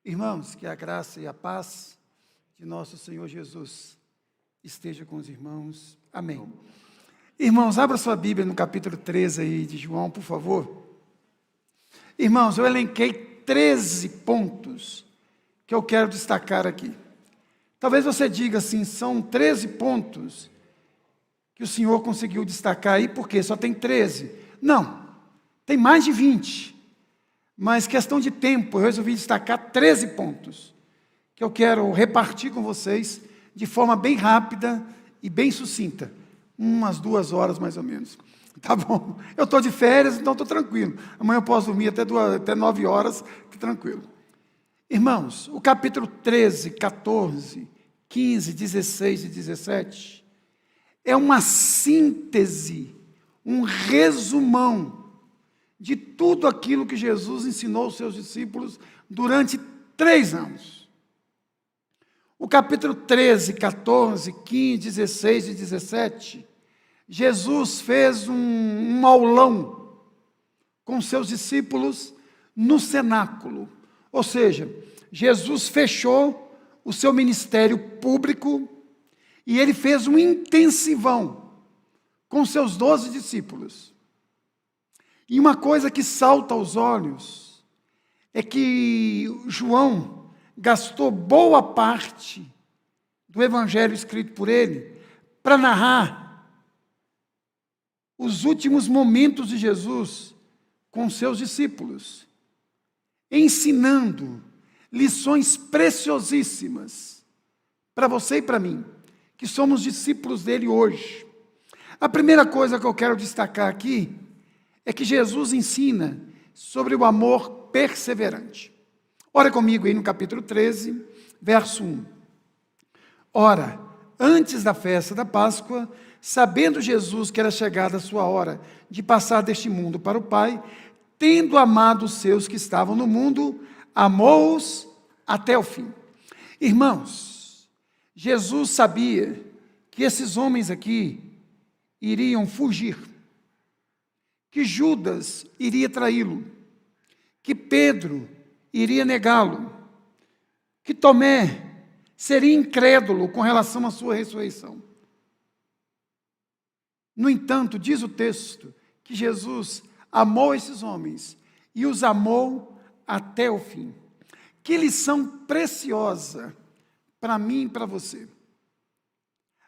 Irmãos, que a graça e a paz de nosso Senhor Jesus esteja com os irmãos. Amém. Irmãos, abra sua Bíblia no capítulo 13 aí de João, por favor. Irmãos, eu elenquei 13 pontos que eu quero destacar aqui. Talvez você diga assim, são 13 pontos que o Senhor conseguiu destacar aí, porque só tem 13. Não, tem mais de 20. Mas questão de tempo, eu resolvi destacar 13 pontos, que eu quero repartir com vocês de forma bem rápida e bem sucinta. Umas 2 horas mais ou menos. Tá bom? Eu estou de férias, então estou tranquilo. Amanhã eu posso dormir até 9 horas, estou tranquilo. Irmãos, o capítulo 13, 14, 15, 16 e 17 é uma síntese, um resumão de tudo aquilo que Jesus ensinou aos seus discípulos durante 3 anos. O capítulo 13, 14, 15, 16 e 17, Jesus fez um aulão com seus discípulos no cenáculo. Ou seja, Jesus fechou o seu ministério público e ele fez um intensivão com seus 12 discípulos. E uma coisa que salta aos olhos é que João gastou boa parte do evangelho escrito por ele para narrar os últimos momentos de Jesus com seus discípulos, ensinando lições preciosíssimas para você e para mim, que somos discípulos dele hoje. A primeira coisa que eu quero destacar aqui é que Jesus ensina sobre o amor perseverante. Olha comigo aí no capítulo 13, verso 1. Ora, antes da festa da Páscoa, sabendo Jesus que era chegada a sua hora de passar deste mundo para o Pai, tendo amado os seus que estavam no mundo, amou-os até o fim. Irmãos, Jesus sabia que esses homens aqui iriam fugir, que Judas iria traí-lo, que Pedro iria negá-lo, que Tomé seria incrédulo com relação à sua ressurreição. No entanto, diz o texto que Jesus amou esses homens e os amou até o fim. Que lição preciosa para mim e para você.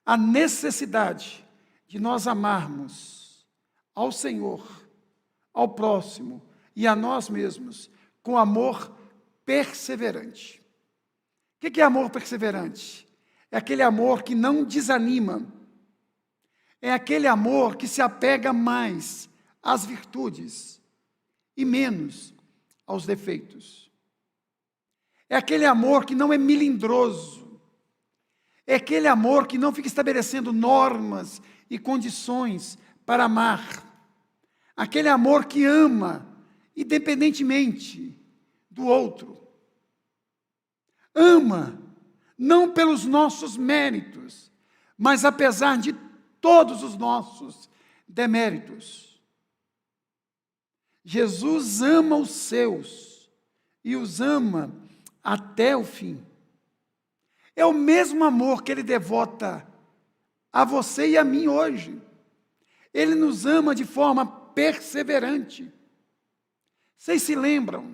A necessidade de nós amarmos ao Senhor, ao próximo e a nós mesmos com amor perseverante. O que é amor perseverante? É aquele amor que não desanima. É aquele amor que se apega mais às virtudes e menos aos defeitos. É aquele amor que não é melindroso. É aquele amor que não fica estabelecendo normas e condições para amar. Aquele amor que ama, independentemente do outro. Ama, não pelos nossos méritos, mas apesar de todos os nossos deméritos. Jesus ama os seus e os ama até o fim. É o mesmo amor que Ele devota a você e a mim hoje. Ele nos ama de forma perseverante. Vocês se lembram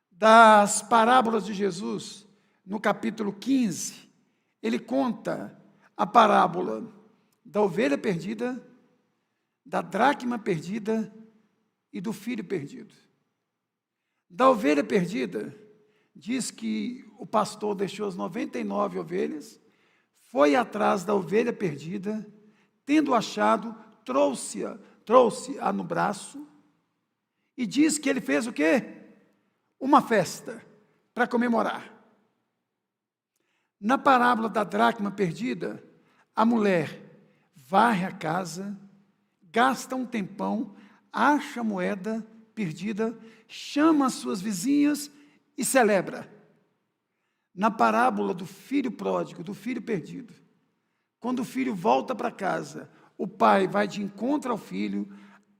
das parábolas de Jesus? No capítulo 15, ele conta a parábola da ovelha perdida, da dracma perdida e do filho perdido. Da ovelha perdida, diz que o pastor deixou as 99 ovelhas, foi atrás da ovelha perdida, tendo achado, trouxe-a no braço, e diz que ele fez o quê? Uma festa para comemorar. Na parábola da dracma perdida, a mulher varre a casa, gasta um tempão, acha a moeda perdida, chama as suas vizinhas e celebra. Na parábola do filho pródigo, do filho perdido, quando o filho volta para casa, o pai vai de encontro ao filho,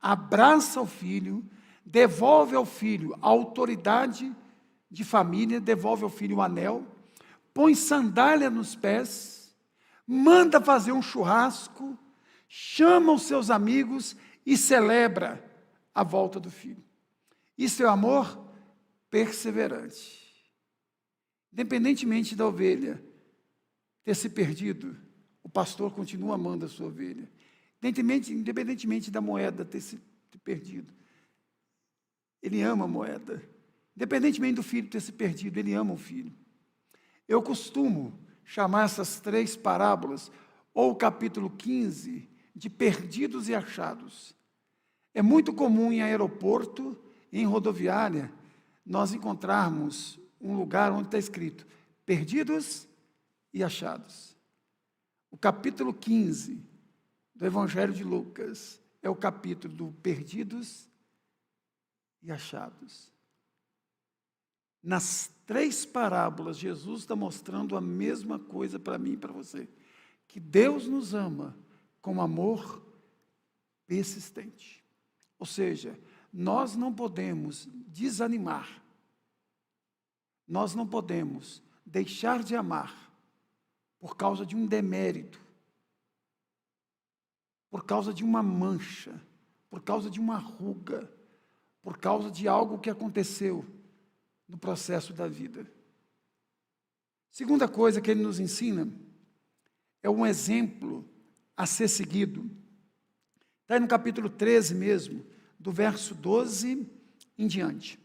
abraça o filho, devolve ao filho a autoridade de família, devolve ao filho o anel, põe sandália nos pés, manda fazer um churrasco, chama os seus amigos e celebra a volta do filho. Isso é o amor perseverante. Independentemente da ovelha ter se perdido, o pastor continua amando a sua ovelha. Independentemente da moeda ter se perdido, ele ama a moeda. Independentemente do filho ter se perdido, ele ama o filho. Eu costumo chamar essas 3 parábolas, ou o capítulo 15, de perdidos e achados. É muito comum em aeroporto, em rodoviária, nós encontrarmos um lugar onde está escrito perdidos e achados. O capítulo 15 do Evangelho de Lucas é o capítulo do perdidos e achados. Nas 3 parábolas, Jesus está mostrando a mesma coisa para mim e para você, que Deus nos ama com amor persistente. Ou seja, nós não podemos desanimar, nós não podemos deixar de amar por causa de um demérito, por causa de uma mancha, por causa de uma ruga, por causa de algo que aconteceu no processo da vida. Segunda coisa que ele nos ensina é um exemplo a ser seguido. Está aí no capítulo 13 mesmo, do verso 12 em diante.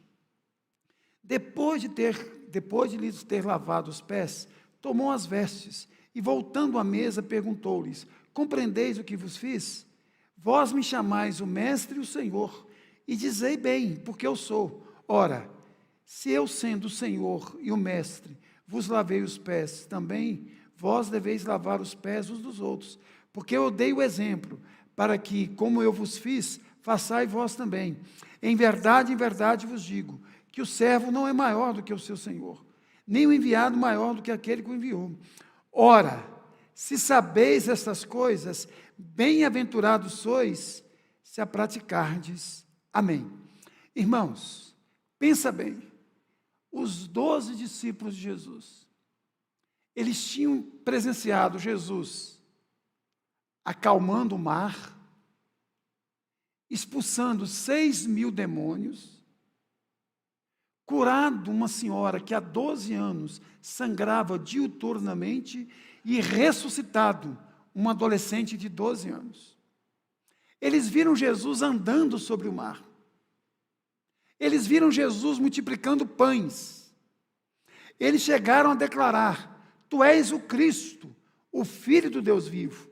Depois de lhes ter lavado os pés, tomou as vestes e, voltando à mesa, perguntou-lhes: compreendeis o que vos fiz? Vós me chamais o mestre e o Senhor, e dizei bem, porque eu sou. Ora, se eu, sendo o Senhor e o mestre, vos lavei os pés, também vós deveis lavar os pés uns dos outros, porque eu dei o exemplo, para que, como eu vos fiz, façai vós também. Em verdade vos digo, que o servo não é maior do que o seu senhor, nem o enviado maior do que aquele que o enviou. Ora, se sabeis estas coisas, bem-aventurados sois, se a praticardes. Amém. Irmãos, pensa bem, os 12 discípulos de Jesus, eles tinham presenciado Jesus acalmando o mar, expulsando 6.000 demônios, curado uma senhora que há 12 anos sangrava diuturnamente e ressuscitado um adolescente de 12 anos. Eles viram Jesus andando sobre o mar. Eles viram Jesus multiplicando pães. Eles chegaram a declarar: tu és o Cristo, o Filho do Deus vivo.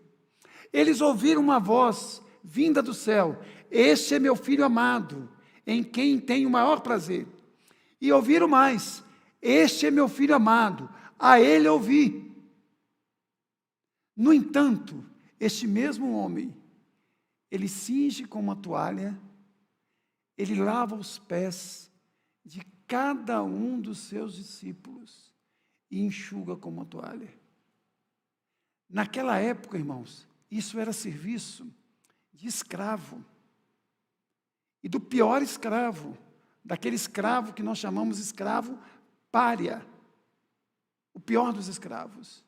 Eles ouviram uma voz vinda do céu: este é meu Filho amado, em quem tenho o maior prazer. E ouviram mais: este é meu Filho amado, a ele ouvi. No entanto, este mesmo homem, ele cinge com uma toalha, ele lava os pés de cada um dos seus discípulos e enxuga com uma toalha. Naquela época, irmãos, isso era serviço de escravo. E do pior escravo, daquele escravo que nós chamamos escravo pária, o pior dos escravos.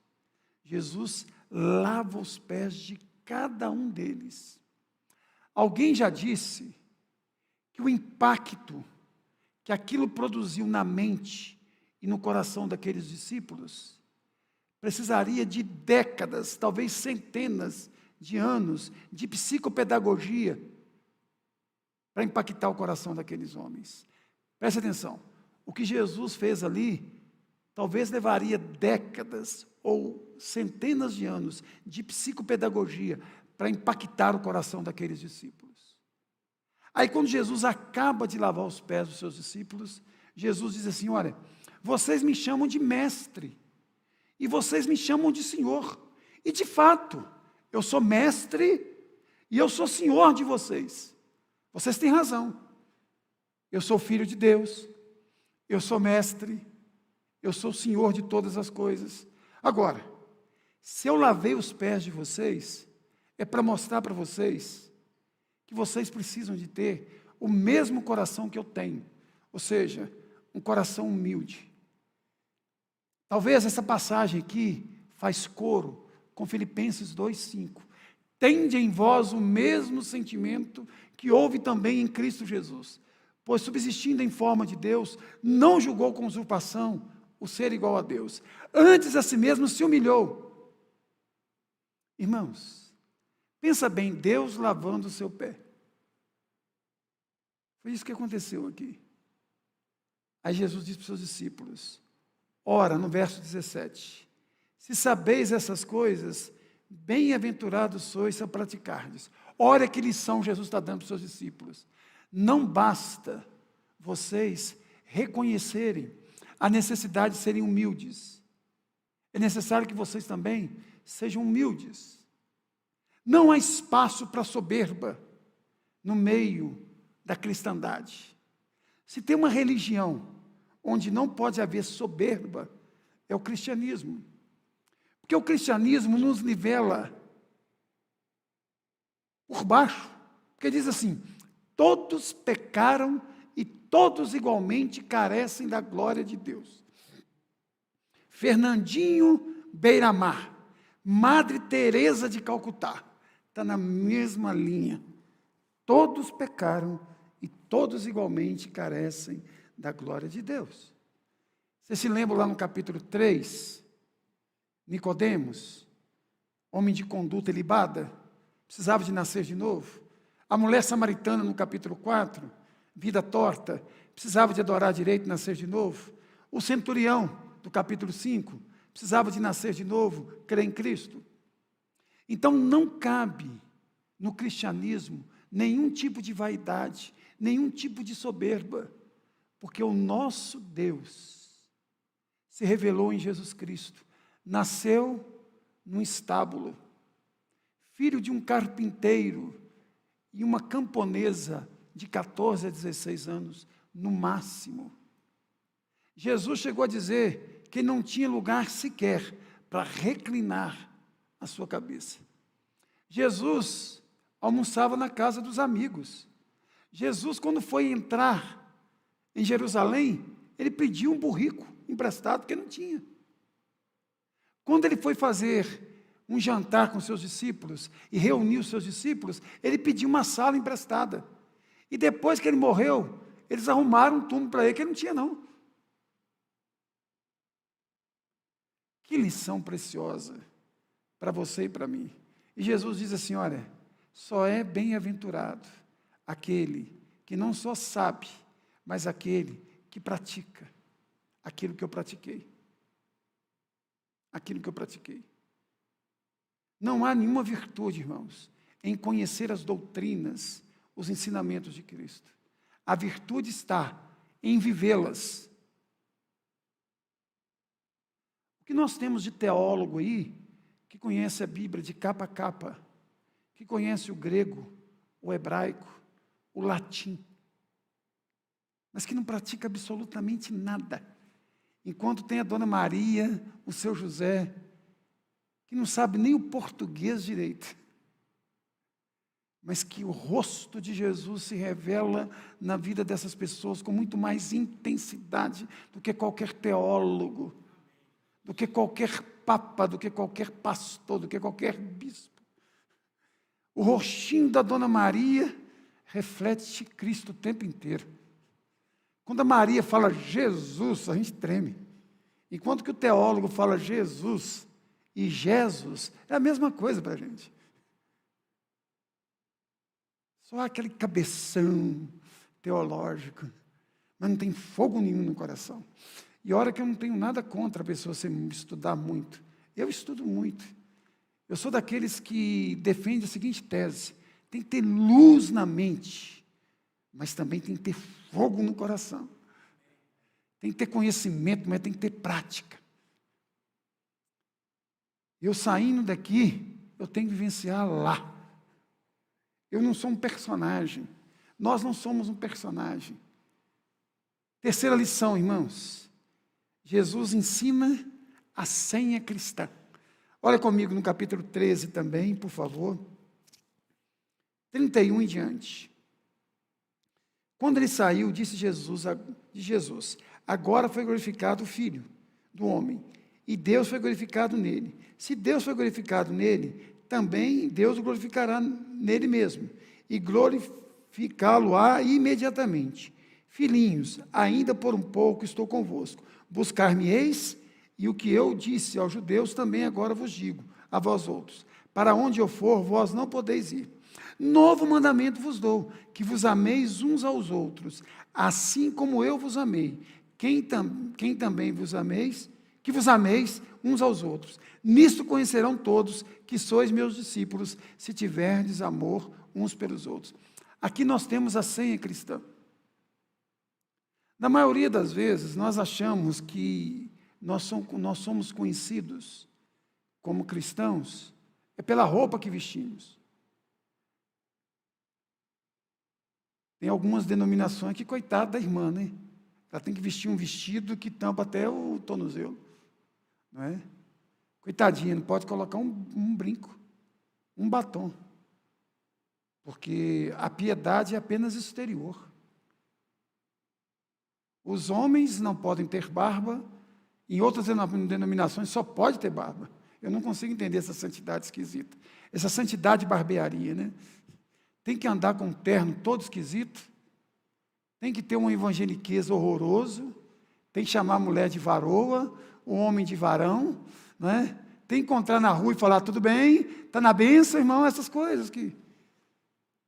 Jesus lava os pés de cada um deles. Alguém já disse que o impacto que aquilo produziu na mente e no coração daqueles discípulos precisaria de décadas, talvez centenas de anos de psicopedagogia para impactar o coração daqueles homens. Preste atenção, o que Jesus fez ali talvez levaria décadas ou centenas de anos de psicopedagogia para impactar o coração daqueles discípulos. Aí quando Jesus acaba de lavar os pés dos seus discípulos, Jesus diz assim: olha, vocês me chamam de mestre, e vocês me chamam de Senhor, e de fato, eu sou mestre, e eu sou Senhor de vocês. Vocês têm razão, eu sou filho de Deus, eu sou mestre, eu sou Senhor de todas as coisas. Agora, se eu lavei os pés de vocês, é para mostrar para vocês que vocês precisam de ter o mesmo coração que eu tenho, ou seja, um coração humilde. Talvez essa passagem aqui faz coro com Filipenses 2,5. Tende em vós o mesmo sentimento que houve também em Cristo Jesus, pois subsistindo em forma de Deus, não julgou com usurpação o ser igual a Deus. Antes a si mesmo se humilhou. Irmãos, pensa bem, Deus lavando o seu pé. Foi isso que aconteceu aqui. Aí Jesus disse para os seus discípulos, ora, no verso 17, se sabeis essas coisas, bem-aventurados sois se a praticardes. Olha que lição Jesus está dando para os seus discípulos. Não basta vocês reconhecerem a necessidade de serem humildes. É necessário que vocês também sejam humildes. Não há espaço para soberba no meio da cristandade. Se tem uma religião onde não pode haver soberba, é o cristianismo. Porque o cristianismo nos nivela por baixo. Porque diz assim, todos pecaram e todos igualmente carecem da glória de Deus. Fernandinho Beiramar, Madre Teresa de Calcutá, está na mesma linha. Todos pecaram e todos igualmente carecem da glória de Deus. Você se lembra lá no capítulo 3, Nicodemos, homem de conduta ilibada, precisava de nascer de novo. A mulher samaritana no capítulo 4, vida torta, precisava de adorar direito e nascer de novo. O centurião do capítulo 5, precisava de nascer de novo, crer em Cristo. Então não cabe no cristianismo nenhum tipo de vaidade, nenhum tipo de soberba, porque o nosso Deus se revelou em Jesus Cristo, nasceu num estábulo, filho de um carpinteiro e uma camponesa de 14 a 16 anos, no máximo. Jesus chegou a dizer que não tinha lugar sequer para reclinar a sua cabeça. Jesus almoçava na casa dos amigos. Jesus, quando foi entrar em Jerusalém, ele pediu um burrico emprestado, porque não tinha. Quando ele foi fazer um jantar com seus discípulos e reuniu os seus discípulos, ele pediu uma sala emprestada. E depois que ele morreu, eles arrumaram um túmulo para ele que ele não tinha, não. Que lição preciosa para você e para mim. E Jesus diz assim, olha, só é bem-aventurado aquele que não só sabe, mas aquele que pratica aquilo que eu pratiquei. Aquilo que eu pratiquei. Não há nenhuma virtude, irmãos, em conhecer as doutrinas, os ensinamentos de Cristo. A virtude está em vivê-las. O que nós temos de teólogo aí, que conhece a Bíblia de capa a capa, que conhece o grego, o hebraico, o latim, mas que não pratica absolutamente nada. Enquanto tem a Dona Maria, o seu José, que não sabe nem o português direito, mas que o rosto de Jesus se revela na vida dessas pessoas com muito mais intensidade do que qualquer teólogo, do que qualquer papa, do que qualquer pastor, do que qualquer bispo. O rostinho da Dona Maria reflete Cristo o tempo inteiro. Quando a Maria fala Jesus, a gente treme. Enquanto que o teólogo fala Jesus e Jesus, é a mesma coisa para a gente. Só aquele cabeção teológico, mas não tem fogo nenhum no coração. E olha que eu não tenho nada contra a pessoa se estudar muito. Eu estudo muito. Eu sou daqueles que defendem a seguinte tese: tem que ter luz na mente, mas também tem que ter fogo no coração. Tem que ter conhecimento, mas tem que ter prática. Eu saindo daqui, eu tenho que vivenciar lá. Eu não sou um personagem. Nós não somos um personagem. Terceira lição, irmãos. Jesus ensina a senha cristã. Olha comigo no capítulo 13 também, por favor. 31 em diante. Quando ele saiu, disse Jesus, agora foi glorificado o Filho do homem, e Deus foi glorificado nele. Se Deus foi glorificado nele, também Deus o glorificará nele mesmo, e glorificá-lo-á imediatamente. Filhinhos, ainda por um pouco estou convosco. Buscar-me-eis, e o que eu disse aos judeus também agora vos digo, a vós outros. Para onde eu for, vós não podeis ir. Novo mandamento vos dou, que vos ameis uns aos outros, assim como eu vos amei. Quem também vos ameis, que vos ameis uns aos outros. Nisto conhecerão todos que sois meus discípulos, se tiverdes amor uns pelos outros. Aqui nós temos a senha cristã. Na maioria das vezes, nós achamos que nós somos conhecidos como cristãos é pela roupa que vestimos. Tem algumas denominações que, coitada da irmã, né? Ela tem que vestir um vestido que tampa até o tornozelo, não é? Coitadinha, não pode colocar um brinco, um batom, porque a piedade é apenas exterior. Os homens não podem ter barba, em outras denominações só pode ter barba. Eu não consigo entender essa santidade esquisita, essa santidade de barbearia, né? Tem que andar com um terno todo esquisito, tem que ter um evangeliquez horroroso, tem que chamar a mulher de varoa, o homem de varão, não é? Tem que encontrar na rua e falar, tudo bem, está na bênção, irmão, essas coisas que...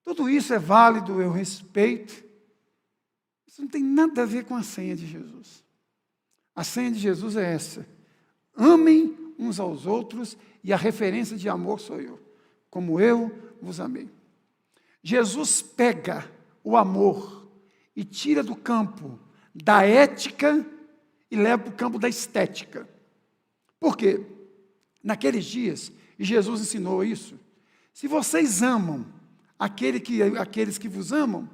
Tudo isso é válido, eu respeito. Isso não tem nada a ver com a senha de Jesus. A senha de Jesus é essa: amem uns aos outros, e a referência de amor sou eu, como eu vos amei. Jesus pega o amor e tira do campo da ética e leva para o campo da estética. Por quê? Naqueles dias, e Jesus ensinou isso, se vocês amam aqueles que vos amam,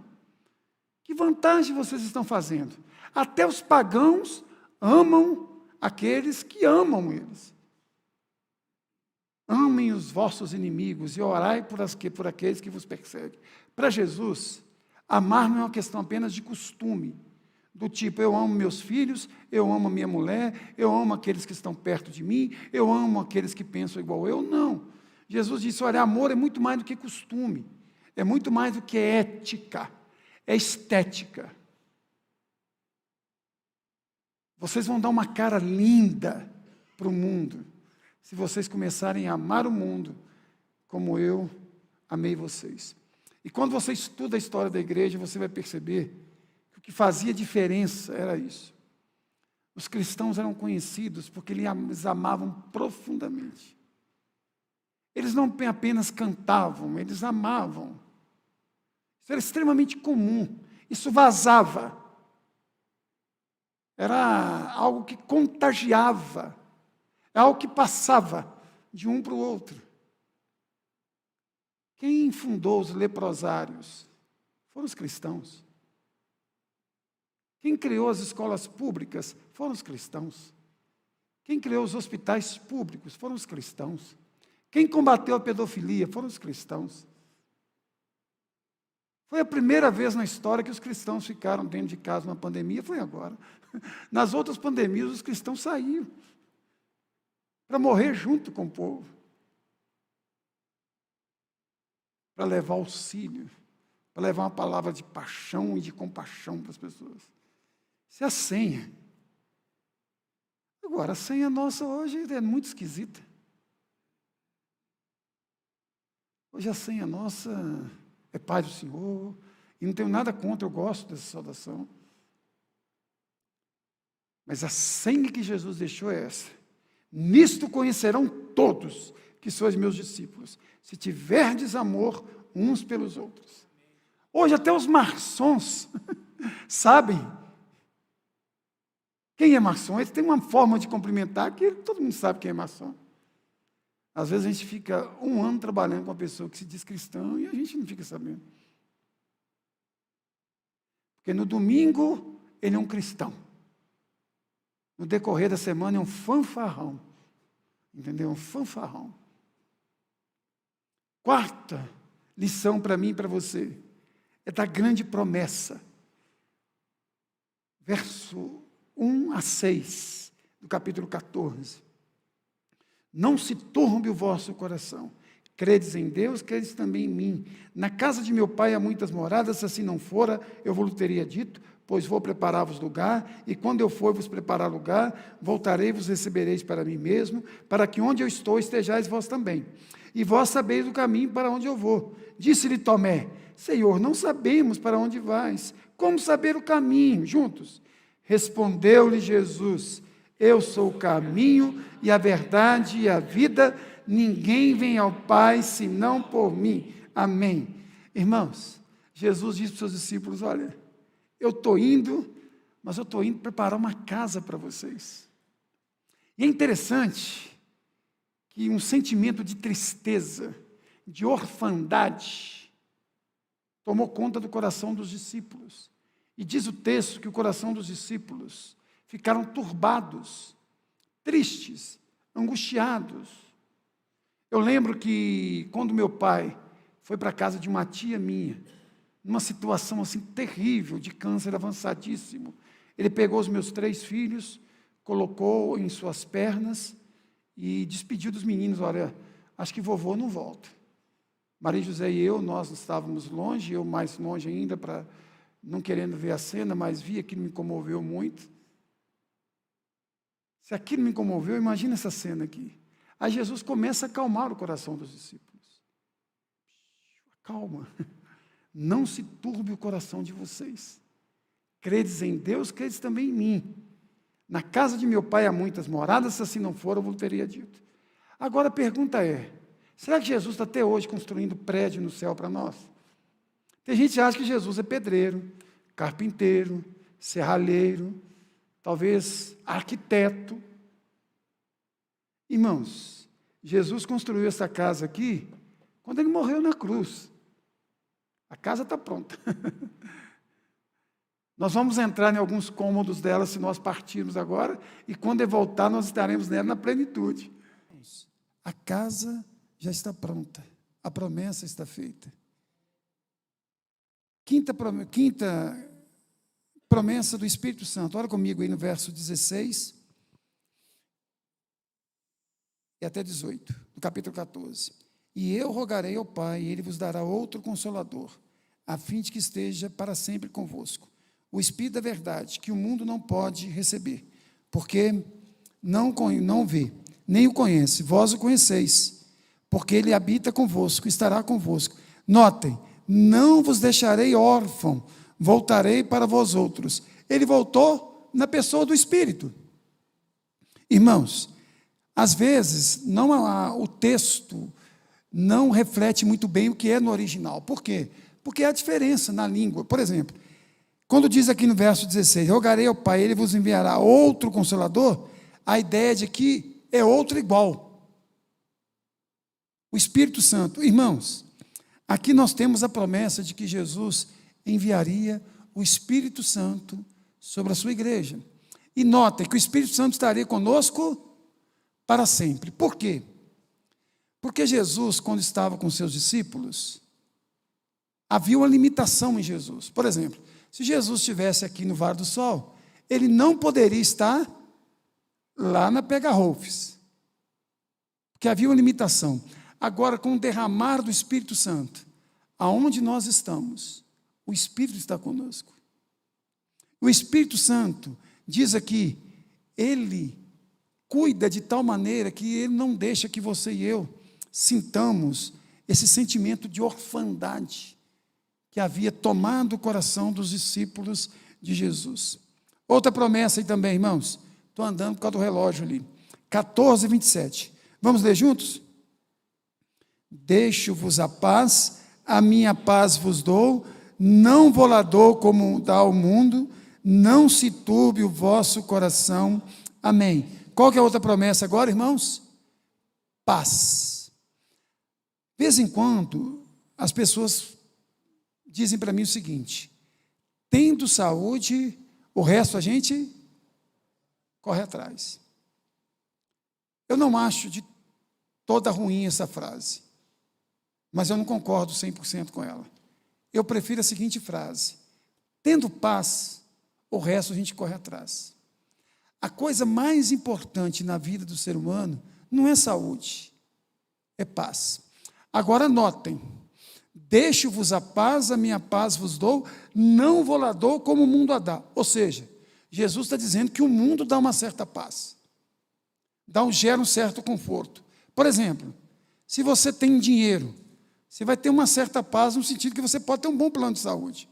que vantagem vocês estão fazendo? Até os pagãos amam aqueles que amam eles. Amem os vossos inimigos e orai por aqueles que vos perseguem. Para Jesus, amar não é uma questão apenas de costume, do tipo, eu amo meus filhos, eu amo a minha mulher, eu amo aqueles que estão perto de mim, eu amo aqueles que pensam igual eu. Não. Jesus disse, olha, amor é muito mais do que costume, é muito mais do que ética, é estética. Vocês vão dar uma cara linda para o mundo, se vocês começarem a amar o mundo como eu amei vocês. E quando você estuda a história da igreja, você vai perceber que o que fazia diferença era isso. Os cristãos eram conhecidos porque eles amavam profundamente. Eles não apenas cantavam, eles amavam. Isso era extremamente comum. Isso vazava. Era algo que contagiava. É algo que passava de um para o outro. Quem fundou os leprosários? Foram os cristãos. Quem criou as escolas públicas? Foram os cristãos. Quem criou os hospitais públicos? Foram os cristãos. Quem combateu a pedofilia? Foram os cristãos. Foi a primeira vez na história que os cristãos ficaram dentro de casa numa pandemia, foi agora. Nas outras pandemias, os cristãos saíram para morrer junto com o povo, para levar auxílio, para levar uma palavra de paixão e de compaixão para as pessoas. Isso é a senha. Agora, a senha nossa hoje é muito esquisita. Hoje a senha nossa é Pai do Senhor, e não tenho nada contra, eu gosto dessa saudação. Mas a senha que Jesus deixou é essa: nisto conhecerão todos que sois meus discípulos, se tiverdes amor uns pelos outros. Hoje até os maçons sabem quem é maçom. Eles têm uma forma de cumprimentar que todo mundo sabe quem é maçom. Às vezes a gente fica um ano trabalhando com uma pessoa que se diz cristão e a gente não fica sabendo. Porque no domingo ele é um cristão. No decorrer da semana é um fanfarrão. Entendeu? Um fanfarrão. Quarta lição para mim e para você é da grande promessa. Verso 1 a 6, do capítulo 14. Não se turbe o vosso coração. Credes em Deus, credes também em mim. Na casa de meu pai há muitas moradas, se assim não fora, eu vos teria dito, pois vou preparar-vos lugar, e quando eu for vos preparar lugar, voltarei e vos recebereis para mim mesmo, para que onde eu estou estejais vós também. E vós sabeis o caminho para onde eu vou. Disse-lhe Tomé, Senhor, não sabemos para onde vais. Como saber o caminho? Juntos. Respondeu-lhe Jesus, eu sou o caminho e a verdade e a vida, ninguém vem ao Pai senão por mim. Amém. Irmãos, Jesus disse para os seus discípulos, olha, eu estou indo, mas eu estou indo preparar uma casa para vocês. E é interessante que um sentimento de tristeza, de orfandade, tomou conta do coração dos discípulos. E diz o texto que o coração dos discípulos ficaram turbados, tristes, angustiados. Eu lembro que quando meu pai foi para a casa de uma tia minha, numa situação assim terrível, de câncer avançadíssimo, ele pegou os meus 3 filhos, colocou em suas pernas e despediu dos meninos, olha, acho que vovô não volta. Maria José e eu, nós estávamos longe, eu mais longe ainda, não querendo ver a cena, mas vi, aquilo me comoveu muito. Se aquilo me comoveu, imagina essa cena aqui. Aí Jesus começa a acalmar o coração dos discípulos. Calma, não se turbe o coração de vocês. Credes em Deus, credes também em mim. Na casa de meu pai há muitas moradas, se assim não for, eu vos teria dito. Agora a pergunta é, será que Jesus está até hoje construindo prédio no céu para nós? Tem gente que acha que Jesus é pedreiro, carpinteiro, serralheiro, talvez arquiteto. Irmãos, Jesus construiu essa casa aqui quando ele morreu na cruz. A casa está pronta. Nós vamos entrar em alguns cômodos dela se nós partirmos agora, e quando ele voltar, nós estaremos nela na plenitude. A casa já está pronta, a promessa está feita. Quinta promessa do Espírito Santo, olha comigo aí no verso 16 e até 18, do capítulo 14. E eu rogarei ao Pai, e Ele vos dará outro Consolador, a fim de que esteja para sempre convosco. O Espírito da verdade, que o mundo não pode receber, porque não vê, nem o conhece. Vós o conheceis, porque Ele habita convosco, estará convosco. Notem, não vos deixarei órfão, voltarei para vós outros. Ele voltou na pessoa do Espírito. Irmãos, às vezes, o texto não reflete muito bem o que é no original. Por quê? Porque há diferença na língua. Por exemplo, quando diz aqui no verso 16, rogarei ao Pai, Ele vos enviará outro Consolador, a ideia de que é outro igual. O Espírito Santo. Irmãos, aqui nós temos a promessa de que Jesus enviaria o Espírito Santo sobre a sua igreja. E notem que o Espírito Santo estaria conosco para sempre. Por quê? Porque Jesus, quando estava com seus discípulos, havia uma limitação em Jesus. Por exemplo, se Jesus estivesse aqui no Vale do Sol, ele não poderia estar lá na Pega-Rolfes, porque havia uma limitação. Agora, com o derramar do Espírito Santo, aonde nós estamos, o Espírito está conosco. O Espírito Santo, diz aqui, ele cuida de tal maneira que ele não deixa que você e eu sintamos esse sentimento de orfandade que havia tomado o coração dos discípulos de Jesus. Outra promessa aí também, irmãos. Estou andando por causa do relógio ali. 14, 27. Vamos ler juntos? Deixo-vos a minha paz vos dou, não vou lá dou como dá o mundo, não se turbe o vosso coração. Amém. Qual que é a outra promessa agora, irmãos? Paz. De vez em quando, as pessoas dizem para mim o seguinte, tendo saúde, o resto a gente corre atrás. Eu não acho de toda ruim essa frase, mas eu não concordo 100% com ela. Eu prefiro a seguinte frase, tendo paz, o resto a gente corre atrás. a coisa mais importante na vida do ser humano não é saúde, é paz. Agora notem, deixo-vos a paz, a minha paz vos dou, não vou lá dou como o mundo a dá. Ou seja, Jesus está dizendo que o mundo dá uma certa paz, gera um certo conforto. Por exemplo, se você tem dinheiro, você vai ter uma certa paz no sentido que você pode ter um bom plano de saúde.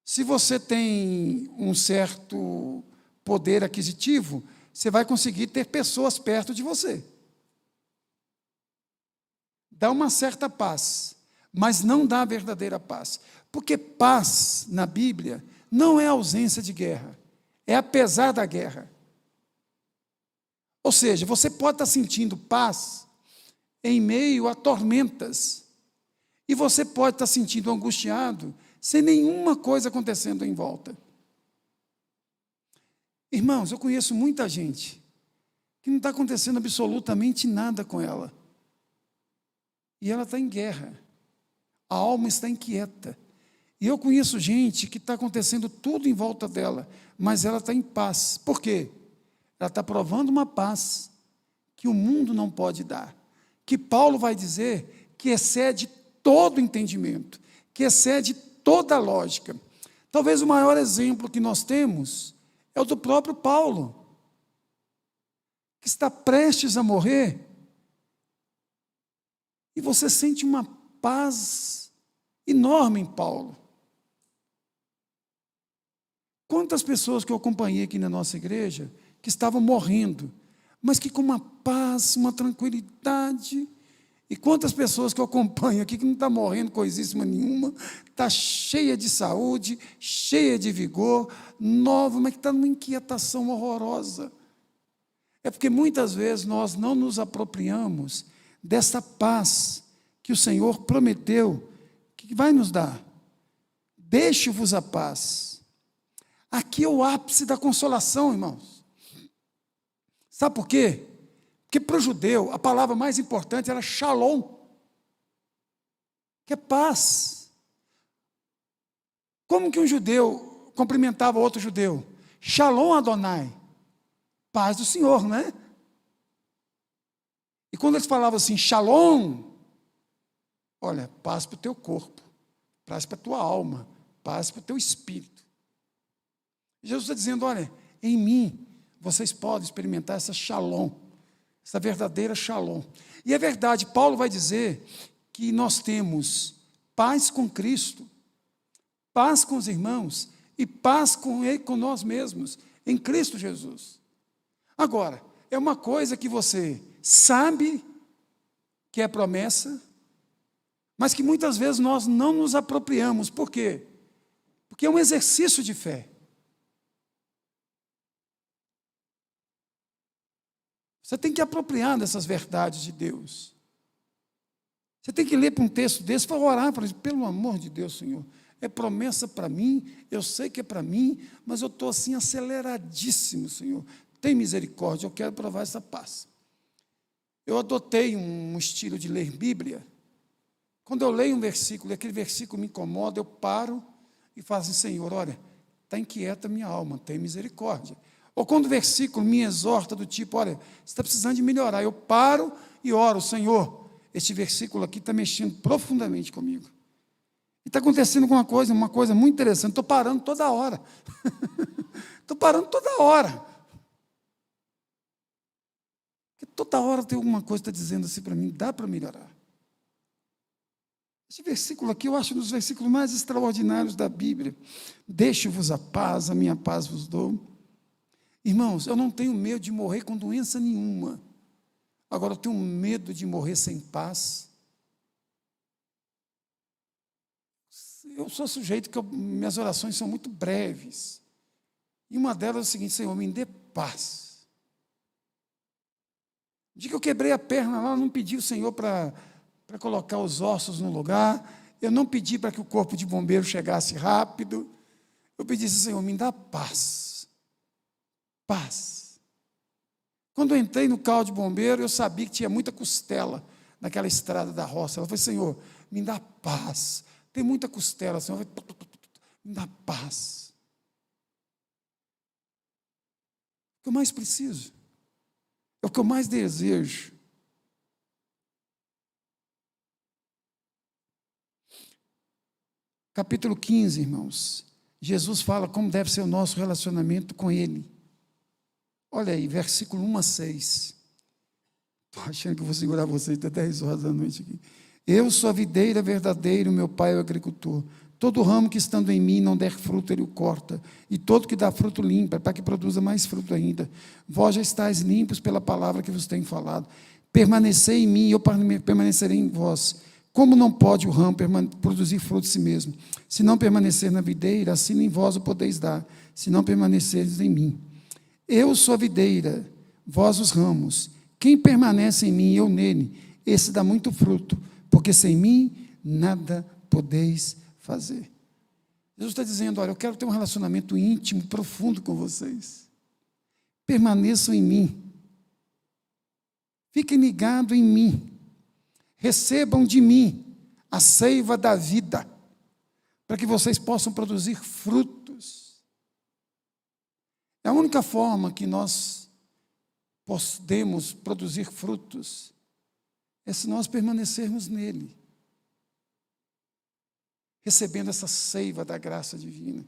Se você tem um certo poder aquisitivo, você vai conseguir ter pessoas perto de você. Dá uma certa paz, mas não dá a verdadeira paz. Porque paz, na Bíblia, não é ausência de guerra, é apesar da guerra. Ou seja, você pode estar sentindo paz em meio a tormentas, e você pode estar sentindo angustiado sem nenhuma coisa acontecendo em volta. Irmãos, eu conheço muita gente que não está acontecendo absolutamente nada com ela. E ela está em guerra. A alma está inquieta. E eu conheço gente que está acontecendo tudo em volta dela, mas ela está em paz. Por quê? Ela está provando uma paz que o mundo não pode dar. Que Paulo vai dizer que excede todo entendimento, que excede toda a lógica. Talvez o maior exemplo que nós temos é o do próprio Paulo, que está prestes a morrer, e você sente uma paz enorme em Paulo. Quantas pessoas que eu acompanhei aqui na nossa igreja, que estavam morrendo, mas que com uma paz, uma tranquilidade. E quantas pessoas que eu acompanho aqui que não está morrendo coisíssima nenhuma, está cheia de saúde, cheia de vigor, nova, mas que está numa inquietação horrorosa. É porque muitas vezes nós não nos apropriamos dessa paz que o Senhor prometeu que vai nos dar. Deixo-vos a paz. Aqui é o ápice da consolação, irmãos. Sabe por quê? Porque para o judeu, a palavra mais importante era shalom, que é paz. Como que um judeu cumprimentava outro judeu? Shalom Adonai, paz do Senhor, não é? E quando eles falavam assim, shalom, olha, paz para o teu corpo, paz para a tua alma, paz para o teu espírito. Jesus está dizendo, olha, em mim, vocês podem experimentar essa shalom, essa verdadeira shalom. E é verdade, Paulo vai dizer que nós temos paz com Cristo, paz com os irmãos e paz com Ele, com nós mesmos, em Cristo Jesus. Agora, é uma coisa que você sabe que é promessa, mas que muitas vezes nós não nos apropriamos. Por quê? Porque é um exercício de fé. Você tem que apropriar dessas verdades de Deus. Você tem que ler para um texto desse para orar, para dizer, pelo amor de Deus, Senhor, é promessa para mim, eu sei que é para mim, mas eu estou assim aceleradíssimo, Senhor. Tem misericórdia, eu quero provar essa paz. Eu adotei um estilo de ler Bíblia. Quando eu leio um versículo e aquele versículo me incomoda, eu paro e falo assim, Senhor, olha, está inquieta a minha alma, tem misericórdia. Ou quando o versículo me exorta do tipo, olha, você está precisando de melhorar, eu paro e oro, Senhor, este versículo aqui está mexendo profundamente comigo. E está acontecendo uma coisa muito interessante, estou parando toda hora. Estou parando toda hora. Porque toda hora tem alguma coisa que está dizendo assim para mim, dá para melhorar. Esse versículo aqui, eu acho um dos versículos mais extraordinários da Bíblia. Deixo-vos a paz, a minha paz vos dou. Irmãos, eu não tenho medo de morrer com doença nenhuma. Agora, eu tenho medo de morrer sem paz. Eu sou sujeito que minhas orações são muito breves. E uma delas é o seguinte, Senhor, me dê paz. No dia que eu quebrei a perna lá, eu não pedi o Senhor para colocar os ossos no lugar, eu não pedi para que o corpo de bombeiro chegasse rápido, eu pedi assim, Senhor, me dá paz. Paz. Quando eu entrei no carro de bombeiro, eu sabia que tinha muita costela naquela estrada da roça. Ela falou, Senhor, me dá paz. Tem muita costela, Senhor. me dá paz. O que eu mais preciso, é o que eu mais desejo. Capítulo 15, irmãos. Jesus fala como deve ser o nosso relacionamento com Ele. Olha aí, versículo 1 a 6. Estou achando que eu vou segurar vocês até 10 horas da noite aqui. Eu sou a videira verdadeira, meu pai é o agricultor. Todo ramo que estando em mim não der fruto, ele o corta. E todo que dá fruto limpa, para que produza mais fruto ainda. Vós já estáis limpos pela palavra que vos tenho falado. Permanecei em mim e eu permanecerei em vós. Como não pode o ramo produzir fruto de si mesmo? Se não permanecer na videira, assim nem vós o podeis dar, se não permaneceres em mim. Eu sou a videira, vós os ramos. Quem permanece em mim e eu nele, esse dá muito fruto, porque sem mim nada podeis fazer. Jesus está dizendo, olha, eu quero ter um relacionamento íntimo, profundo com vocês. Permaneçam em mim. Fiquem ligados em mim. Recebam de mim a seiva da vida, para que vocês possam produzir frutos. É a única forma que nós podemos produzir frutos, é se nós permanecermos nele, recebendo essa seiva da graça divina.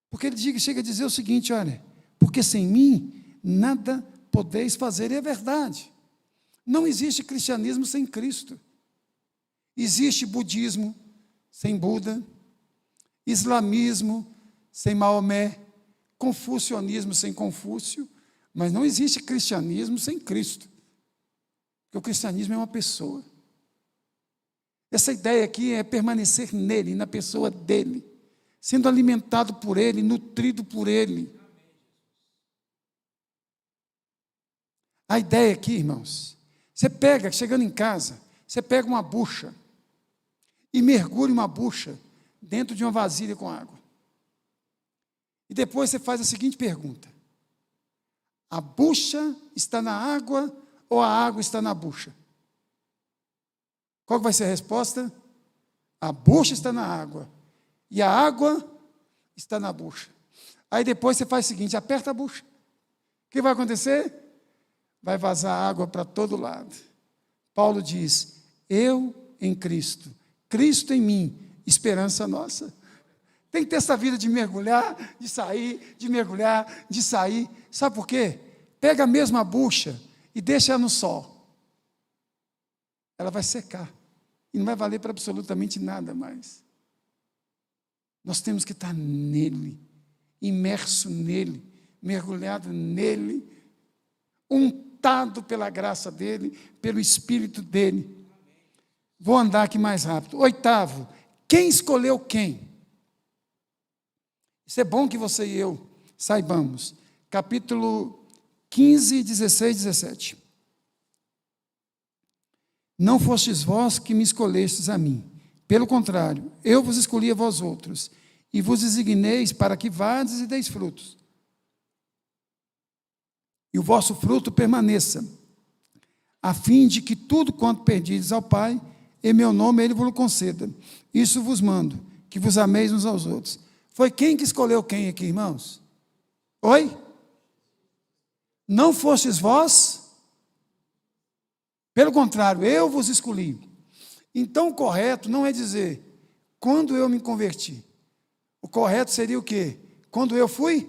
Porque ele chega a dizer o seguinte, olha, porque sem mim nada podeis fazer, e é verdade. Não existe cristianismo sem Cristo. Existe budismo sem Buda, islamismo sem Maomé, confucionismo sem Confúcio, mas não existe cristianismo sem Cristo. Porque o cristianismo é uma pessoa. Essa ideia aqui é permanecer nele, na pessoa dele, sendo alimentado por ele, nutrido por ele. A ideia aqui, irmãos, você pega, chegando em casa, você pega uma bucha e mergulha uma bucha dentro de uma vasilha com água. E depois você faz a seguinte pergunta: a bucha está na água ou a água está na bucha? Qual vai ser a resposta? A bucha está na água e a água está na bucha. Aí depois você faz o seguinte, aperta a bucha. O que vai acontecer? Vai vazar água para todo lado. Paulo diz, eu em Cristo, Cristo em mim, esperança nossa. Tem que ter essa vida de mergulhar, de sair, de mergulhar, de sair. Sabe por quê? Pega a mesma bucha e deixa ela no sol. Ela vai secar. E não vai valer para absolutamente nada mais. Nós temos que estar nele, imerso nele, mergulhado nele, untado pela graça dele, pelo Espírito dele. Vou andar aqui mais rápido. 8º, quem escolheu quem? Isso é bom que você e eu saibamos. Capítulo 15, 16, 17. Não fostes vós que me escolhestes a mim. Pelo contrário, eu vos escolhi a vós outros, e vos designeis para que vades e deis frutos. E o vosso fruto permaneça, a fim de que tudo quanto perdides ao Pai, em meu nome ele vos conceda. Isso vos mando, que vos ameis uns aos outros. Foi quem que escolheu quem aqui, irmãos? Oi? Não fostes vós? Pelo contrário, eu vos escolhi. Então, o correto não é dizer, quando eu me converti. O correto seria o quê? Quando eu fui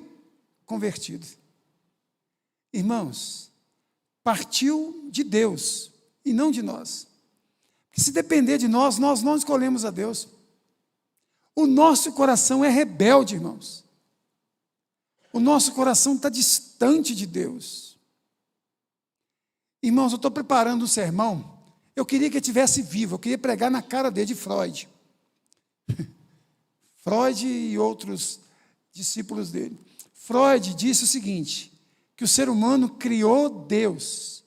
convertido. Irmãos, partiu de Deus e não de nós. Porque se depender de nós, nós não escolhemos a Deus. O nosso coração é rebelde, irmãos. O nosso coração está distante de Deus. Irmãos, eu estou preparando um sermão. Eu queria que ele estivesse vivo. Eu queria pregar na cara dele de Freud. Freud e outros discípulos dele. Freud disse o seguinte, que o ser humano criou Deus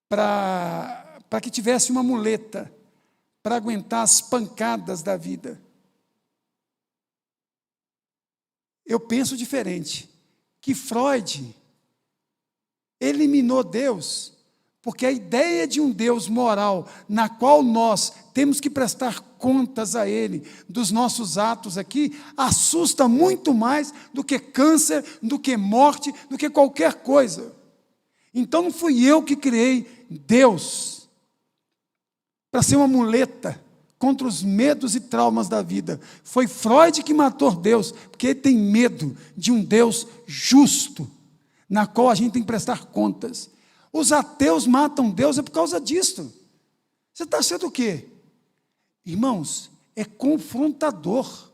para que tivesse uma muleta para aguentar as pancadas da vida. Eu penso diferente, que Freud eliminou Deus Porque a ideia de um Deus moral, na qual nós temos que prestar contas a Ele, dos nossos atos aqui, assusta muito mais do que câncer, do que morte, do que qualquer coisa. Então não fui eu que criei Deus para ser uma muleta contra os medos e traumas da vida. Foi Freud que matou Deus, porque ele tem medo de um Deus justo, na qual a gente tem que prestar contas. Os ateus matam Deus é por causa disso. Você está sendo o quê? Irmãos, é confrontador,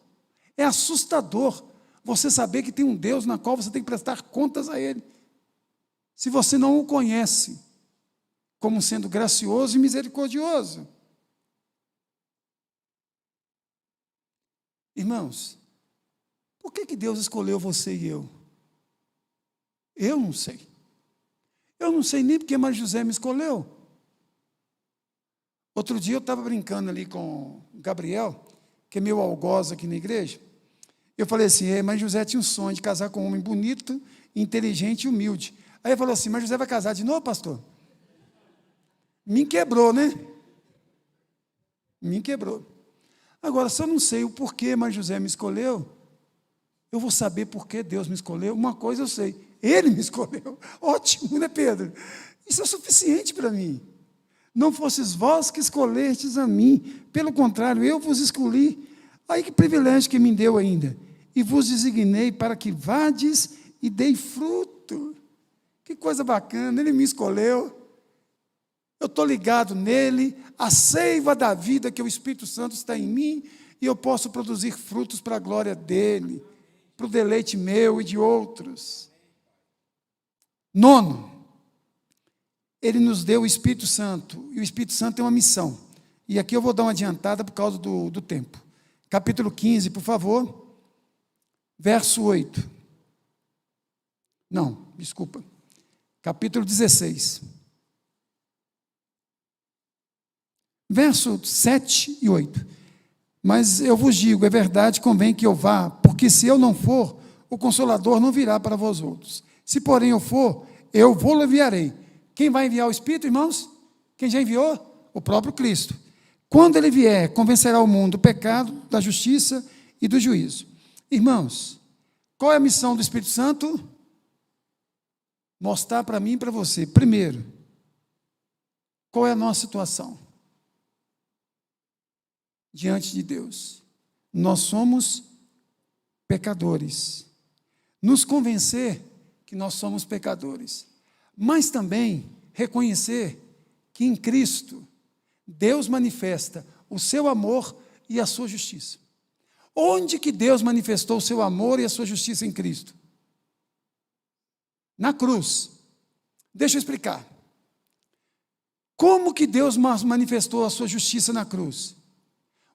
é assustador você saber que tem um Deus na qual você tem que prestar contas a Ele. Se você não o conhece como sendo gracioso e misericordioso. Irmãos, por que Deus escolheu você e eu? Eu não sei. Eu não sei nem porque Maria José me escolheu. Outro dia eu estava brincando ali com o Gabriel, que é meu algoz aqui na igreja. Eu falei assim, Maria José tinha um sonho de casar com um homem bonito, inteligente e humilde. Aí ele falou assim, Maria José vai casar de novo, pastor? Me quebrou, né? Me quebrou. Agora, se eu não sei o porquê Maria José me escolheu, eu vou saber por que Deus me escolheu. Uma coisa eu sei, Ele me escolheu. Ótimo, né, Pedro? Isso é suficiente para mim. Não fosses vós que escolhestes a mim, pelo contrário, eu vos escolhi. Aí que privilégio que me deu ainda. E vos designei para que vades e dei fruto. Que coisa bacana, Ele me escolheu. Eu estou ligado nele, a seiva da vida que o Espírito Santo está em mim, e eu posso produzir frutos para a glória dele, para o deleite meu e de outros. Nono, Ele nos deu o Espírito Santo, e o Espírito Santo tem uma missão. E aqui eu vou dar uma adiantada por causa do tempo. Capítulo 15, por favor, verso 8. Não, desculpa. Capítulo 16. Verso 7 e 8. Mas eu vos digo, é verdade, convém que eu vá, porque se eu não for, o Consolador não virá para vós outros. Se porém eu for, eu vou enviarei. Quem vai enviar o Espírito, irmãos? Quem já enviou? O próprio Cristo. Quando Ele vier, convencerá o mundo do pecado, da justiça e do juízo. Irmãos, qual é a missão do Espírito Santo? Mostrar para mim e para você, primeiro, qual é a nossa situação diante de Deus. Nós somos pecadores. Nos convencer que nós somos pecadores, mas também reconhecer que em Cristo Deus manifesta o seu amor e a sua justiça. Onde que Deus manifestou o seu amor e a sua justiça em Cristo? Na cruz. Deixa eu explicar. Como que Deus manifestou a sua justiça na cruz?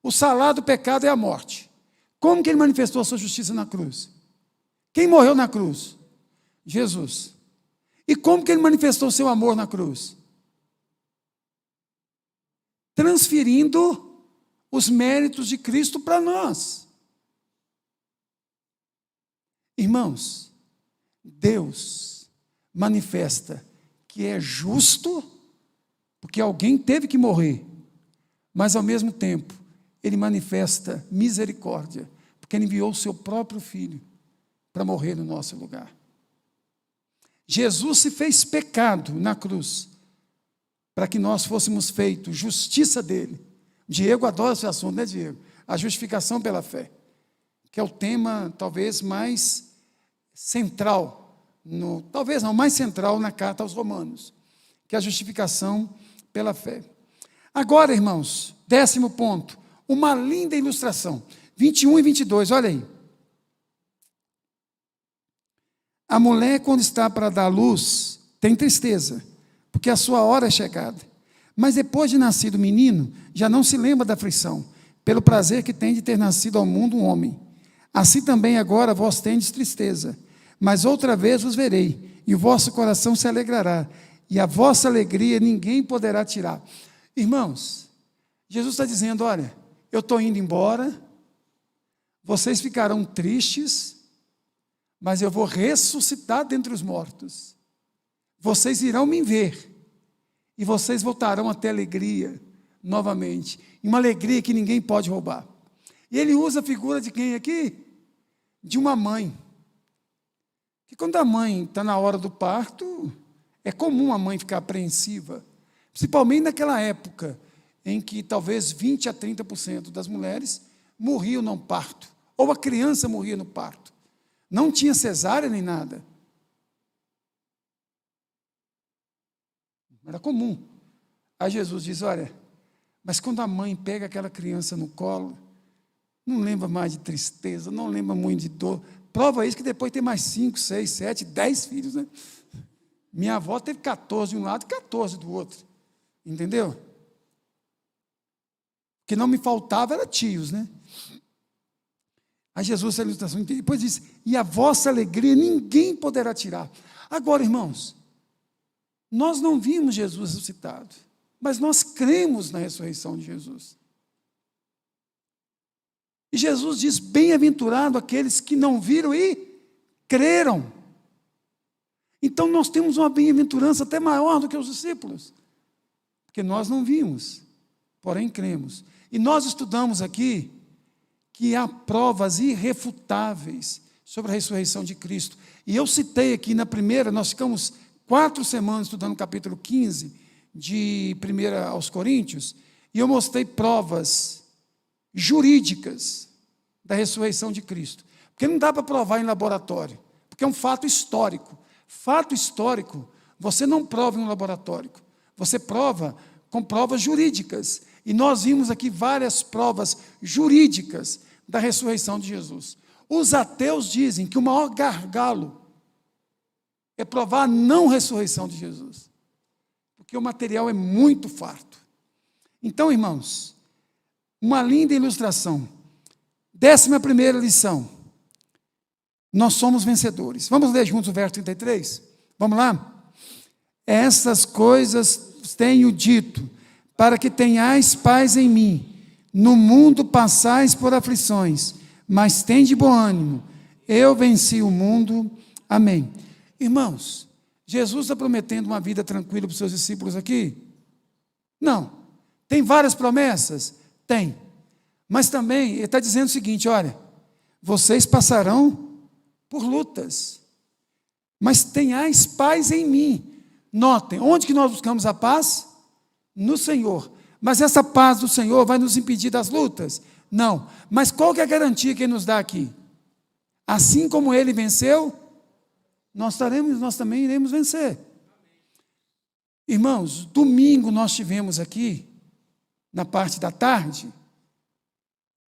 O salário do pecado é a morte. Como que Ele manifestou a sua justiça na cruz? Quem morreu na cruz? Jesus. E como que Ele manifestou o seu amor na cruz? Transferindo os méritos de Cristo para nós. Irmãos, Deus manifesta que é justo, porque alguém teve que morrer, mas ao mesmo tempo, Ele manifesta misericórdia, porque Ele enviou o seu próprio Filho para morrer no nosso lugar. Jesus se fez pecado na cruz, para que nós fôssemos feitos justiça dele. Diego adora esse assunto, né, Diego? A justificação pela fé, que é o tema talvez mais central, talvez não, mais central na carta aos Romanos, que é a justificação pela fé. Agora, irmãos, 10º ponto, uma linda ilustração, 21 e 22, olha aí. A mulher, quando está para dar luz, tem tristeza, porque a sua hora é chegada. Mas depois de nascido o menino, já não se lembra da aflição, pelo prazer que tem de ter nascido ao mundo um homem. Assim também agora vós tendes tristeza, mas outra vez vos verei, e o vosso coração se alegrará, e a vossa alegria ninguém poderá tirar. Irmãos, Jesus está dizendo, olha, eu estou indo embora, vocês ficarão tristes, mas eu vou ressuscitar dentre os mortos. Vocês irão me ver, e vocês voltarão a ter alegria novamente, e uma alegria que ninguém pode roubar. E ele usa a figura de quem aqui? De uma mãe. Que quando a mãe está na hora do parto, é comum a mãe ficar apreensiva, principalmente naquela época em que talvez 20 a 30% das mulheres morriam no parto, ou a criança morria no parto. Não tinha cesárea nem nada. Era comum. Aí Jesus diz, olha, mas quando a mãe pega aquela criança no colo, não lembra mais de tristeza, não lembra muito de dor. Prova isso que depois tem mais 5, 6, 7, 10 filhos, né? Minha avó teve 14 de um lado e 14 do outro. Entendeu? O que não me faltava era tios, né? Aí Jesus, essa ilustração, depois diz, e a vossa alegria ninguém poderá tirar. Agora, irmãos, nós não vimos Jesus ressuscitado, mas nós cremos na ressurreição de Jesus. E Jesus diz, bem-aventurado aqueles que não viram e creram. Então nós temos uma bem-aventurança até maior do que os discípulos, porque nós não vimos, porém cremos. E nós estudamos aqui que há provas irrefutáveis sobre a ressurreição de Cristo. E eu citei aqui na primeira, nós ficamos 4 semanas estudando o capítulo 15 de 1 aos Coríntios, e eu mostrei provas jurídicas da ressurreição de Cristo. Porque não dá para provar em laboratório, porque é um fato histórico. Fato histórico, você não prova em um laboratório, você prova com provas jurídicas. E nós vimos aqui várias provas jurídicas da ressurreição de Jesus. Os ateus dizem que o maior gargalo é provar a não ressurreição de Jesus, porque o material é muito farto. Então, irmãos, uma linda ilustração. 11ª lição. Nós somos vencedores. Vamos ler juntos o verso 33? Vamos lá? Essas coisas tenho dito, para que tenhais paz em mim. No mundo passais por aflições, mas tende bom ânimo. Eu venci o mundo. Amém. Irmãos, Jesus está prometendo uma vida tranquila para os seus discípulos aqui? Não. Tem várias promessas? Tem. Mas também, ele está dizendo o seguinte, olha, vocês passarão por lutas, mas tenhais paz em mim. Notem, onde que nós buscamos a paz? No Senhor. Mas essa paz do Senhor vai nos impedir das lutas? Não. Mas qual que é a garantia que Ele nos dá aqui? Assim como Ele venceu, nós também iremos vencer. Irmãos, domingo nós tivemos aqui, na parte da tarde,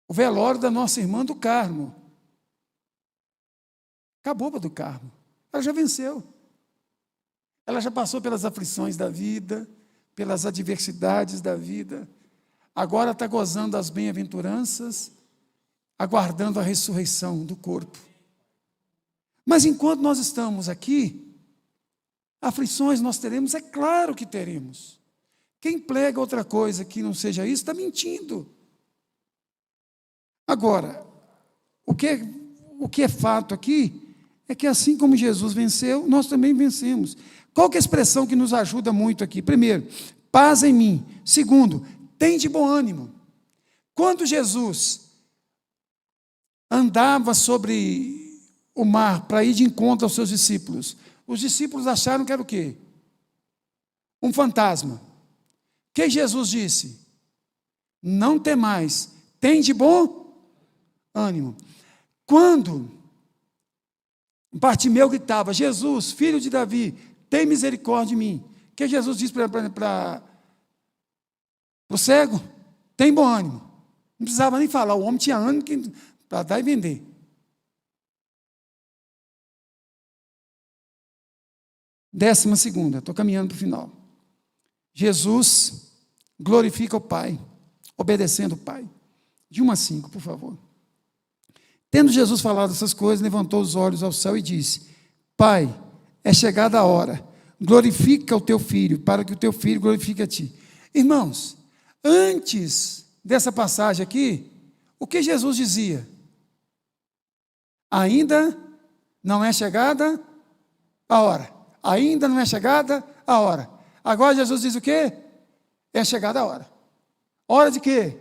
o velório da nossa irmã do Carmo. Acabou para do Carmo. Ela já venceu. Ela já passou pelas aflições da vida, pelas adversidades da vida. Agora está gozando das bem-aventuranças, aguardando a ressurreição do corpo. Mas enquanto nós estamos aqui, aflições nós teremos, é claro que teremos. Quem prega outra coisa que não seja isso, está mentindo. Agora, o que é fato aqui é que assim como Jesus venceu, nós também vencemos. Qual que é a expressão que nos ajuda muito aqui? Primeiro, paz em mim. Segundo, tem de bom ânimo. Quando Jesus andava sobre o mar para ir de encontro aos seus discípulos, os discípulos acharam que era o quê? Um fantasma. O que Jesus disse? Não temais, tem de bom ânimo. Quando Bartimeu gritava, Jesus, filho de Davi, tem misericórdia de mim. O que Jesus disse para o cego? Tem bom ânimo. Não precisava nem falar, o homem tinha ânimo para dar e vender. Décima segunda, estou caminhando para o final. Jesus glorifica o Pai, obedecendo o Pai. De 1 a 5, por favor. Tendo Jesus falado essas coisas, levantou os olhos ao céu e disse, Pai, é chegada a hora, glorifica o teu Filho, para que o teu Filho glorifique a ti. Irmãos, antes dessa passagem aqui, o que Jesus dizia? Ainda não é chegada a hora. Ainda não é chegada a hora. Agora Jesus diz o quê? É chegada a hora. Hora de quê?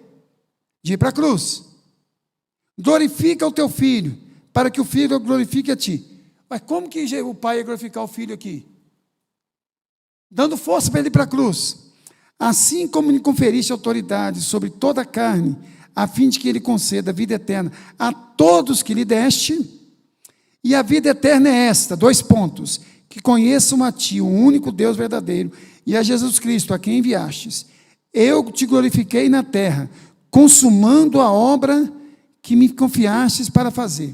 De ir para a cruz. Glorifica o teu filho, para que o filho glorifique a ti. Mas como que o pai ia glorificar o filho aqui? Dando força para ele ir para a cruz. Assim como lhe conferiste autoridade sobre toda a carne, a fim de que ele conceda a vida eterna a todos que lhe deste. E a vida eterna é esta, 2 pontos, que conheçam a ti, o único Deus verdadeiro, e a Jesus Cristo, a quem enviastes. Eu te glorifiquei na terra, consumando a obra que me confiastes para fazer.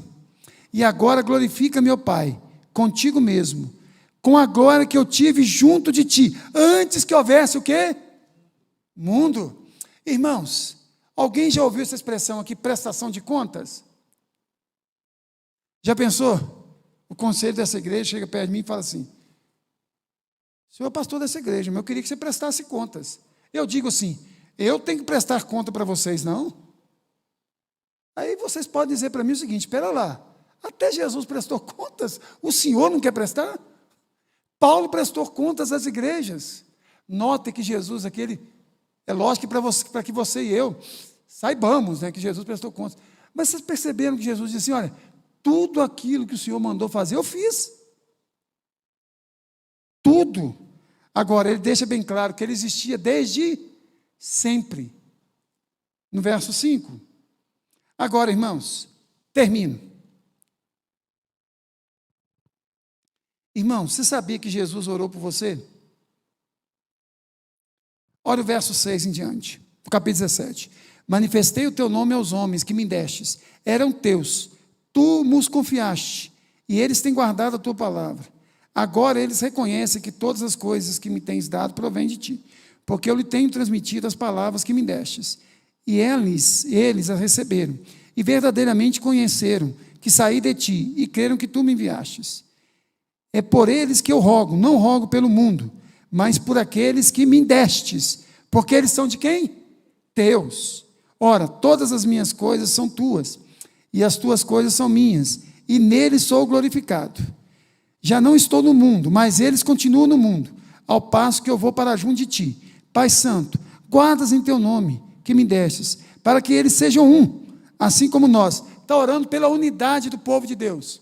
E agora glorifica meu Pai, contigo mesmo, com a glória que eu tive junto de ti, antes que houvesse o quê? Mundo. Irmãos, alguém já ouviu essa expressão aqui, prestação de contas? Já pensou? O conselho dessa igreja chega perto de mim e fala assim: senhor pastor dessa igreja, mas eu queria que você prestasse contas. Eu digo assim: eu tenho que prestar conta para vocês, não? Aí vocês podem dizer para mim o seguinte: espera lá, até Jesus prestou contas, o senhor não quer prestar? Paulo prestou contas às igrejas. Note que Jesus, é lógico que para que você e eu saibamos, né, que Jesus prestou contas. Mas vocês perceberam que Jesus disse assim: olha, tudo aquilo que o Senhor mandou fazer, eu fiz. Tudo. Agora, ele deixa bem claro que ele existia desde sempre. No verso 5. Agora, irmãos, termino. Irmão, você sabia que Jesus orou por você? Olha o verso 6 em diante, o capítulo 17. Manifestei o teu nome aos homens que me destes, eram teus, tu nos confiaste, e eles têm guardado a tua palavra. Agora eles reconhecem que todas as coisas que me tens dado provêm de ti, porque eu lhe tenho transmitido as palavras que me destes. E eles as receberam, e verdadeiramente conheceram que saí de ti, e creram que tu me enviastes. É por eles que eu rogo, não rogo pelo mundo, mas por aqueles que me destes, porque eles são de quem? Teus. Ora, todas as minhas coisas são tuas, e as tuas coisas são minhas, e neles sou glorificado. Já não estou no mundo, mas eles continuam no mundo, ao passo que eu vou para junto de ti. Pai Santo, guardas em teu nome, que me destes, para que eles sejam um, assim como nós. Está orando pela unidade do povo de Deus.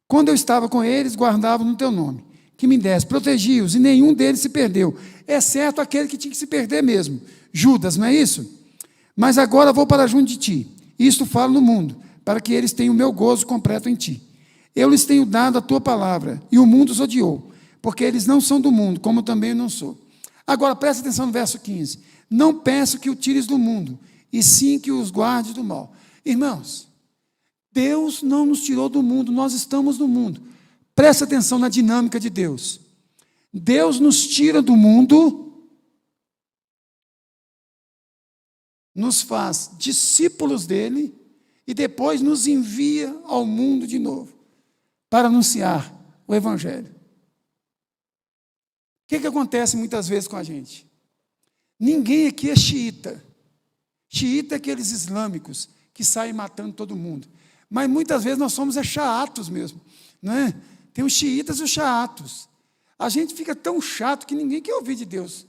Quando eu estava com eles, guardavam no teu nome, que me deste, protegi-os, e nenhum deles se perdeu, exceto aquele que tinha que se perder mesmo, Judas, não é isso? Mas agora vou para junto de ti, isto falo no mundo, para que eles tenham o meu gozo completo em ti. Eu lhes tenho dado a tua palavra, e o mundo os odiou, porque eles não são do mundo, como também eu não sou. Agora, presta atenção no verso 15. Não peço que o tires do mundo, e sim que os guardes do mal. Irmãos, Deus não nos tirou do mundo, nós estamos no mundo. Presta atenção na dinâmica de Deus. Deus nos tira do mundo, nos faz discípulos dele, e depois nos envia ao mundo de novo, para anunciar o Evangelho. O que acontece muitas vezes com a gente? Ninguém aqui é xiita. Xiita é aqueles islâmicos que saem matando todo mundo. Mas muitas vezes nós somos xaatos mesmo, não é? Tem os xiitas e os xaatos. A gente fica tão chato que ninguém quer ouvir de Deus.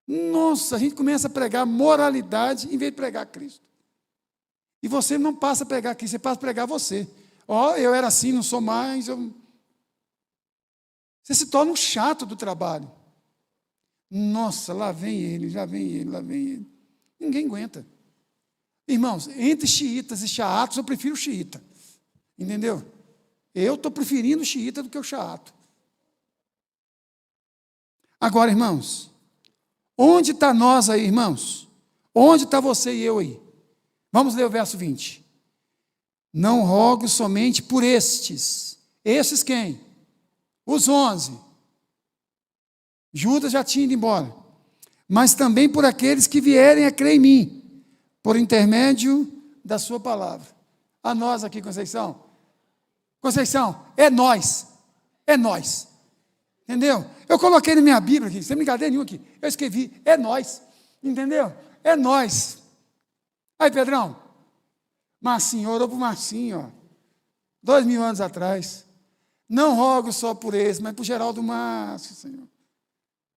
Nossa, a gente começa a pregar moralidade em vez de pregar Cristo. E você não passa a pregar Cristo, você passa a pregar você. Eu era assim, não sou mais. Você se torna um chato do trabalho. Nossa, lá vem ele, lá vem ele, lá vem ele. Ninguém aguenta. Irmãos, entre xiitas e xaatos, eu prefiro o xiita. Entendeu? Eu estou preferindo o xiita do que o xaato. Agora, irmãos, onde está nós aí, irmãos? Onde está você e eu aí? Vamos ler o verso 20. Não rogo somente por estes. Estes quem? Os 11. Judas já tinha ido embora. Mas também por aqueles que vierem a crer em mim, por intermédio da sua palavra. A nós aqui, Conceição. Conceição, é nós. É nós. Entendeu? Eu coloquei na minha Bíblia aqui, sem brincadeira nenhuma aqui. Eu escrevi, é nós. Entendeu? É nós. Aí, Pedrão. Marcinho, orou para o Marcinho, ó, 2000 anos atrás. Não rogo só por esse, mas por Geraldo Márcio, Senhor.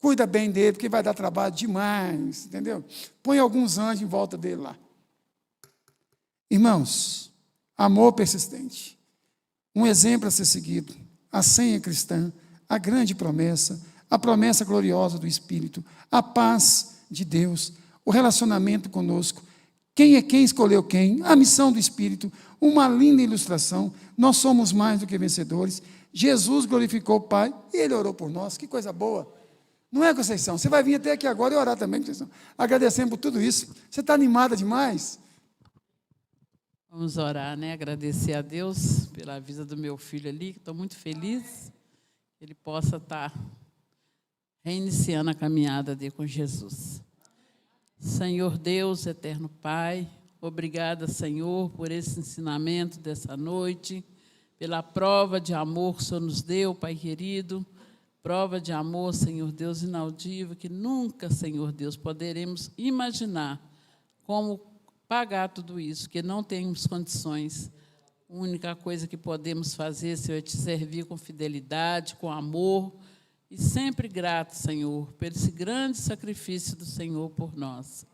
Cuida bem dele, porque vai dar trabalho demais, entendeu? Põe alguns anjos em volta dele lá. Irmãos, amor persistente. Um exemplo a ser seguido. A senha cristã, a grande promessa, a promessa gloriosa do Espírito, a paz de Deus, o relacionamento conosco. Quem é quem escolheu quem? A missão do Espírito, uma linda ilustração. Nós somos mais do que vencedores. Jesus glorificou o Pai e Ele orou por nós. Que coisa boa. Não é, Conceição? Você vai vir até aqui agora e orar também, Conceição. Agradecendo por tudo isso. Você está animada demais? Vamos orar, né? Agradecer a Deus pela vida do meu filho ali, que estou muito feliz que ele possa estar reiniciando a caminhada dele com Jesus. Senhor Deus, eterno Pai, obrigada, Senhor, por esse ensinamento dessa noite, pela prova de amor que o Senhor nos deu, Pai querido, prova de amor, Senhor Deus, inaudível, que nunca, Senhor Deus, poderemos imaginar como pagar tudo isso, que não temos condições. A única coisa que podemos fazer, Senhor, é te servir com fidelidade, com amor, e sempre grato, Senhor, por esse grande sacrifício do Senhor por nós.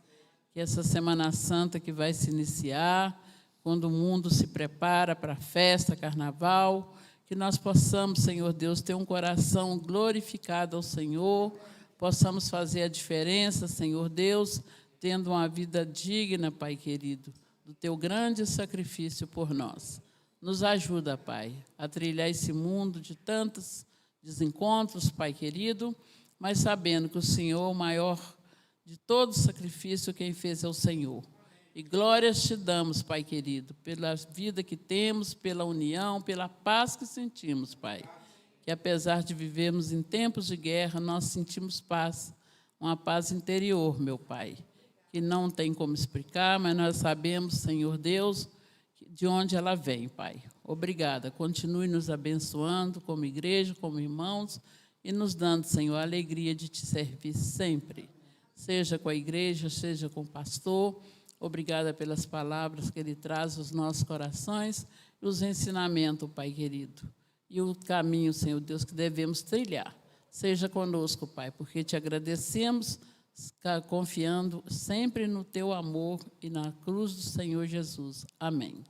Que essa Semana Santa que vai se iniciar, quando o mundo se prepara para a festa, carnaval, que nós possamos, Senhor Deus, ter um coração glorificado ao Senhor, possamos fazer a diferença, Senhor Deus, tendo uma vida digna, Pai querido, do Teu grande sacrifício por nós. Nos ajuda, Pai, a trilhar esse mundo de tantos desencontros, Pai querido, mas sabendo que o Senhor, o maior de todo sacrifício, quem fez é o Senhor. E glórias te damos, Pai querido, pela vida que temos, pela união, pela paz que sentimos, Pai. Que apesar de vivermos em tempos de guerra, nós sentimos paz, uma paz interior, meu Pai, que não tem como explicar, mas nós sabemos, Senhor Deus, de onde ela vem, Pai. Obrigada. Continue nos abençoando como igreja, como irmãos, e nos dando, Senhor, a alegria de te servir sempre. Seja com a igreja, seja com o pastor. Obrigada pelas palavras que ele traz aos nossos corações e os ensinamentos, Pai querido. E o caminho, Senhor Deus, que devemos trilhar. Seja conosco, Pai, porque te agradecemos, confiando sempre no teu amor e na cruz do Senhor Jesus. Amém.